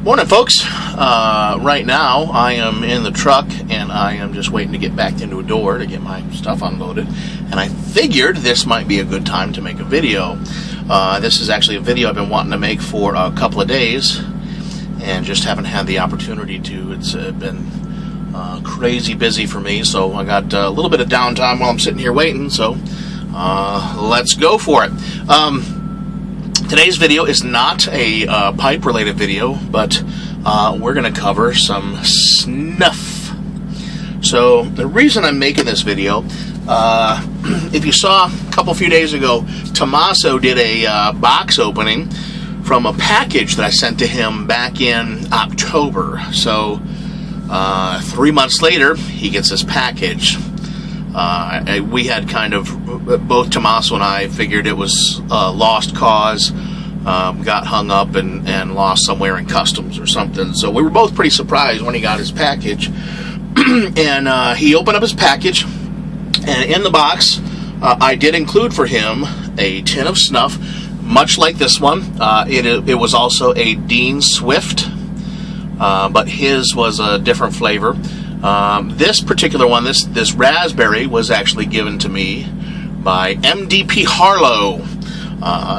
Morning, folks. Right now I am in the truck and I am just waiting to get back into a door to get my stuff unloaded, and I figured this might be a good time to make a video. This is actually a video I've been wanting to make for a couple of days and just haven't had the opportunity to. It's been crazy busy for me, so I got a little bit of downtime while I'm sitting here waiting, so let's go for it. Today's video is not a pipe-related video, but we're going to cover some snuff. So the reason I'm making this video, if you saw a few days ago, Tommaso did a box opening from a package that I sent to him back in October. So 3 months later, he gets this package. We had kind of, both Tommaso and I figured it was a lost cause, got hung up and lost somewhere in customs or something. So we were both pretty surprised when he got his package. And he opened up his package, and in the box, I did include for him a tin of snuff, much like this one. It was also a Dean Swift, but his was a different flavor. This particular one, this raspberry, was actually given to me by MDP Harlow.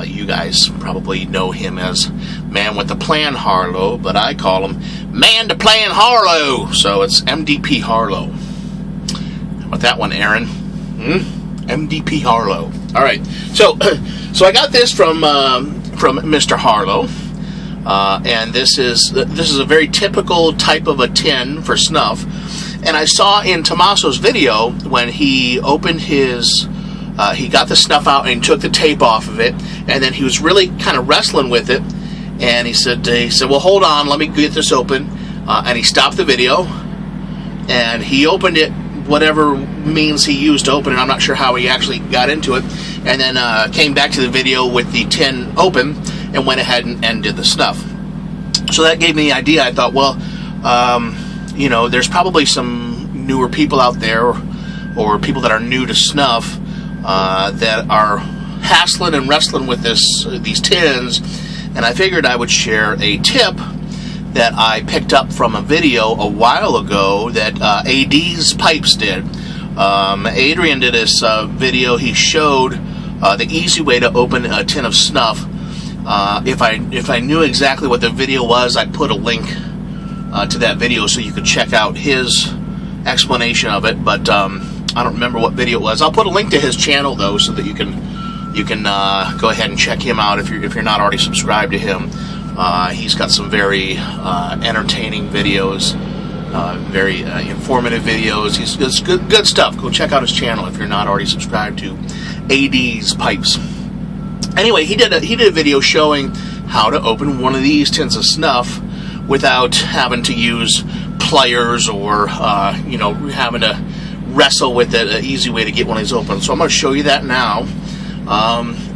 You guys probably know him as Man with the Plan Harlow, but I call him Man to Plan Harlow. So it's MDP Harlow. How about that one, Aaron? MDP Harlow. All right. So I got this from Mr. Harlow. And this is a very typical type of a tin for snuff. And I saw in Tommaso's video when he opened his, he got the snuff out and took the tape off of it, and then he was really kind of wrestling with it. And he said, well, hold on, let me get this open. And he stopped the video, and he opened it, whatever means he used to open it. I'm not sure how he actually got into it. And then came back to the video with the tin open and went ahead and did the snuff. So that gave me the idea. I thought, well, you know, there's probably some newer people out there, or people that are new to snuff, that are hassling and wrestling with these tins, and I figured I would share a tip that I picked up from a video a while ago that AD's Pipes did. Adrian did this video. He showed the easy way to open a tin of snuff. If I knew exactly what the video was, I'd put a link to that video so you could check out his explanation of it. But I don't remember what video it was. I'll put a link to his channel though, so that you can go ahead and check him out if you're not already subscribed to him. He's got some very entertaining videos, very informative videos. It's good stuff. Go check out his channel if you're not already subscribed to AD's Pipes. Anyway, he did a video showing how to open one of these tins of snuff without having to use pliers or you know, having to wrestle with it. An easy way to get one of these open. So I'm going to show you that now.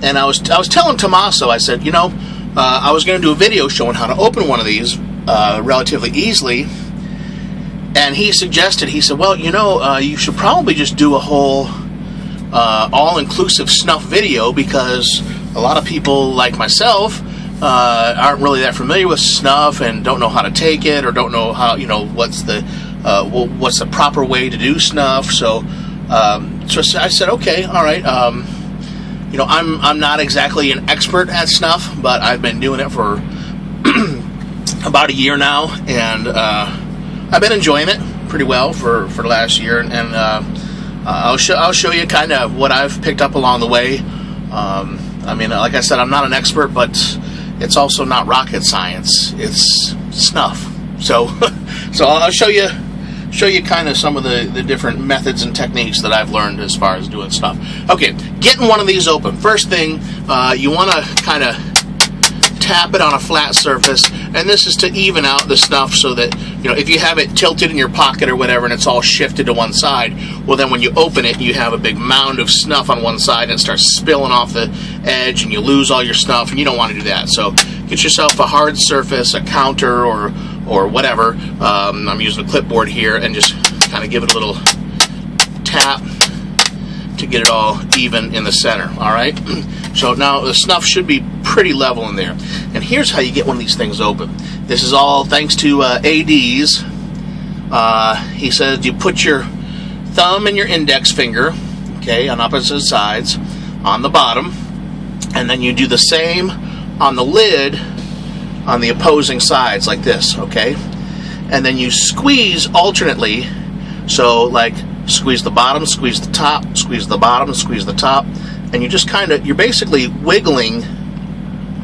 And I was telling Tommaso, I said, you know, I was going to do a video showing how to open one of these relatively easily. And he suggested, he said, well, you know, you should probably just do a whole all-inclusive snuff video, because a lot of people like myself aren't really that familiar with snuff and don't know how to take it, or don't know how, you know, what's the proper way to do snuff. So so I said, okay, all right. You know, I'm not exactly an expert at snuff, but I've been doing it for about a year now, and I've been enjoying it pretty well for the last year. And I'll show you kind of what I've picked up along the way. I mean, like I said, I'm not an expert, but it's also not rocket science. It's snuff. So I'll show you kind of some of the different methods and techniques that I've learned as far as doing snuff. Okay, getting one of these open. First thing, you want to kind of tap it on a flat surface, and this is to even out the snuff, so that, you know, if you have it tilted in your pocket or whatever and it's all shifted to one side, well, then when you open it, you have a big mound of snuff on one side and it starts spilling off the edge and you lose all your snuff, and you don't want to do that. So get yourself a hard surface, a counter or whatever. I'm using a clipboard here, and just kind of give it a little tap to get it all even in the center. All right. So now the snuff should be pretty level in there. And here's how you get one of these things open. This is all thanks to AD's. He says you put your thumb and your index finger, okay, on opposite sides on the bottom, and then you do the same on the lid on the opposing sides like this, okay? And then you squeeze alternately, so like squeeze the bottom, squeeze the top, squeeze the bottom, squeeze the top, and you just kind of, you're basically wiggling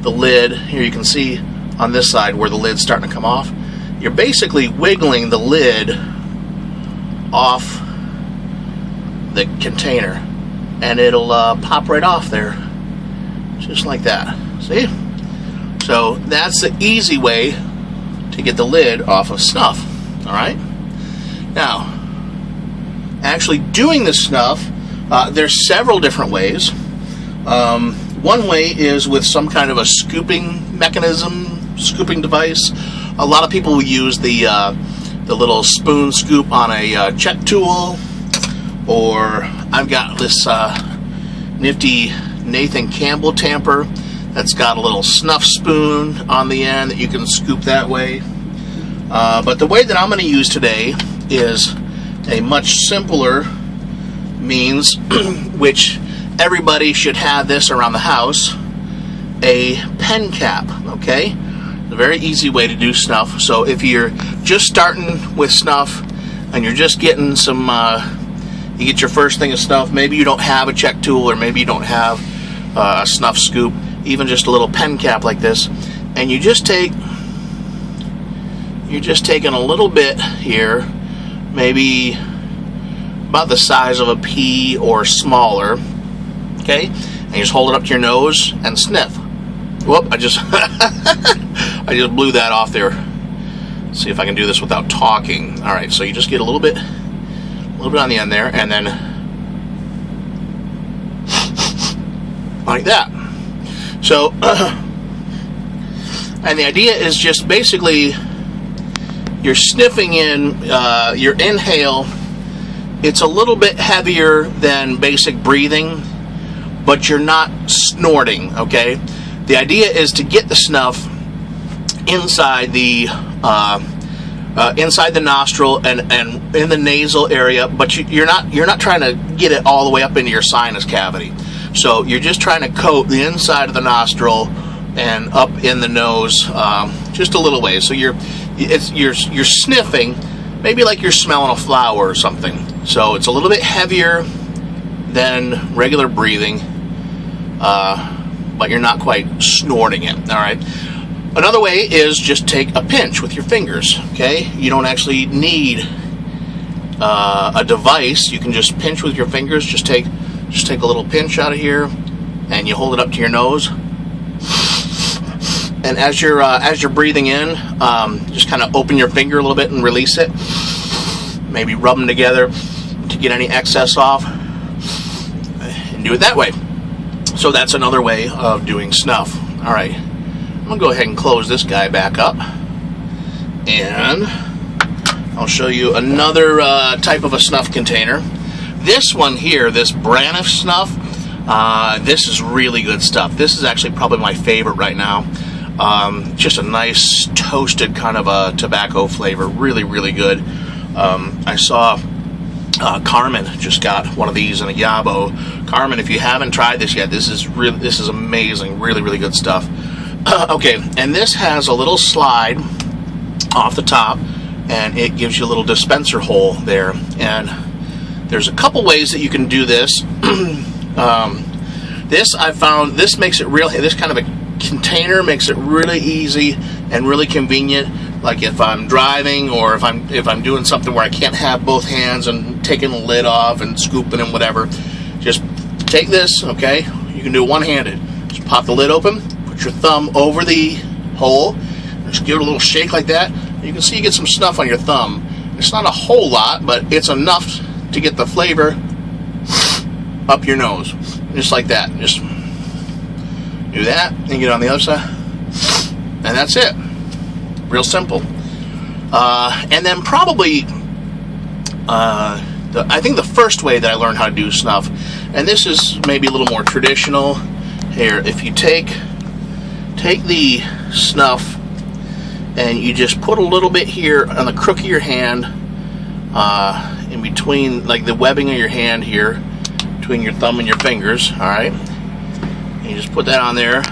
the lid. Here you can see on this side where the lid's starting to come off. You're basically wiggling the lid off the container, and it'll pop right off there, just like that. See? So that's the easy way to get the lid off of snuff. All right. Now, actually doing the snuff, there's several different ways. One way is with some kind of a scooping mechanism, scooping device. A lot of people will use the little spoon scoop on a check tool, or I've got this nifty Nathan Campbell tamper that's got a little snuff spoon on the end that you can scoop that way. But the way that I'm going to use today is a much simpler means, which everybody should have this around the house, a pen cap, okay? A very easy way to do snuff. So if you're just starting with snuff and you're just getting some, you get your first thing of snuff, maybe you don't have a check tool, or maybe you don't have a snuff scoop, even just a little pen cap like this, and you're just taking a little bit here, maybe about the size of a pea or smaller, okay, and you just hold it up to your nose and sniff. Whoop, I just I just blew that off there. Let's see if I can do this without talking. All right, so you just get a little bit on the end there, and then like that. So and the idea is just basically you're sniffing in your inhale. It's a little bit heavier than basic breathing, but you're not snorting, okay? The idea is to get the snuff inside the nostril and in the nasal area, but you're not trying to get it all the way up into your sinus cavity. So you're just trying to coat the inside of the nostril and up in the nose, just a little way. So you're sniffing, maybe like you're smelling a flower or something. So it's a little bit heavier than regular breathing, but you're not quite snorting it. All right. Another way is just take a pinch with your fingers. Okay, you don't actually need a device. You can just pinch with your fingers. Just take a little pinch out of here, and you hold it up to your nose. And as you're breathing in, just kind of open your finger a little bit and release it. Maybe rub them together to get any excess off, and do it that way. So that's another way of doing snuff. All right, I'm gonna go ahead and close this guy back up, and I'll show you another type of a snuff container. This one here, this Braniff snuff, this is really good stuff. This is actually probably my favorite right now. Just a nice toasted kind of a tobacco flavor, really, really good. I saw Carmen just got one of these in a Yabo. Carmen, if you haven't tried this yet, this is amazing, really, really good stuff. Okay, and this has a little slide off the top, and it gives you a little dispenser hole there. And there's a couple ways that you can do this. This I found, this makes it real. This kind of a container makes it really easy and really convenient. Like if I'm driving, or if I'm doing something where I can't have both hands and taking the lid off and scooping and whatever, just take this. Okay, you can do it one-handed. Just pop the lid open, put your thumb over the hole, just give it a little shake like that. You can see you get some snuff on your thumb. It's not a whole lot, but it's enough to get the flavor up your nose, just like that. Just do that and get on the other side, and that's it. Real simple. And then probably I think the first way that I learned how to do snuff, And this is maybe a little more traditional. Here, if you take the snuff and you just put a little bit here on the crook of your hand, in between, like the webbing of your hand here, between your thumb and your fingers, alright? You just put that on there,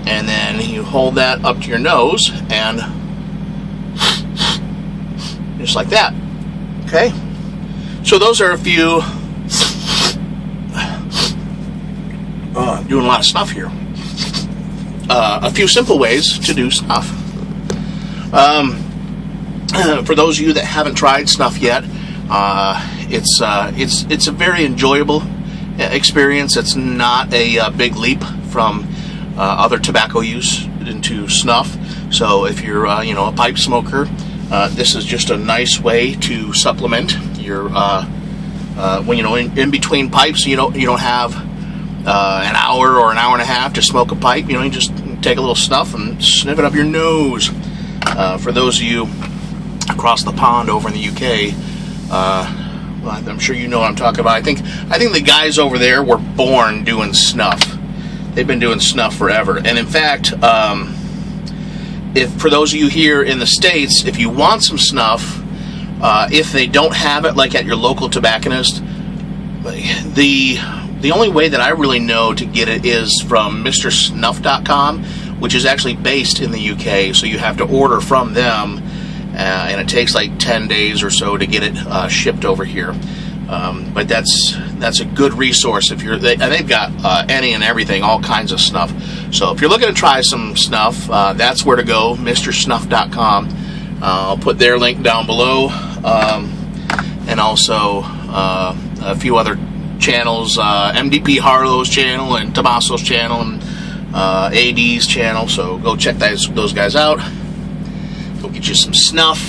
and then you hold that up to your nose, and just like that. Okay? So those are a few, doing a lot of snuff here. A few simple ways to do snuff. For those of you that haven't tried snuff yet, it's a very enjoyable experience. It's not a big leap from other tobacco use into snuff. So if you're a pipe smoker, this is just a nice way to supplement your when in between pipes. You don't have an hour or an hour and a half to smoke a pipe. You just take a little snuff and sniff it up your nose. For those of you across the pond over in the UK, well, I'm sure you know what I'm talking about. I think the guys over there were born doing snuff. They've been doing snuff forever. And in fact, if for those of you here in the States, if you want some snuff, if they don't have it, like at your local tobacconist, the only way that I really know to get it is from MrSnuff.com, which is actually based in the UK. So you have to order from them, and it takes like 10 days or so to get it shipped over here. But that's a good resource. If they've got any and everything, all kinds of snuff. So if you're looking to try some snuff, that's where to go. MrSnuff.com. I'll put their link down below, and also a few other channels, MDP Harlow's channel and Tommaso's channel and AD's channel. So go check those guys out. Go get you some snuff.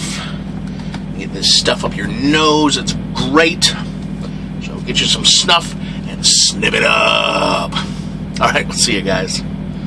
Get this stuff up your nose. It's great. So get you some snuff and snip it up. All right, we'll see you guys.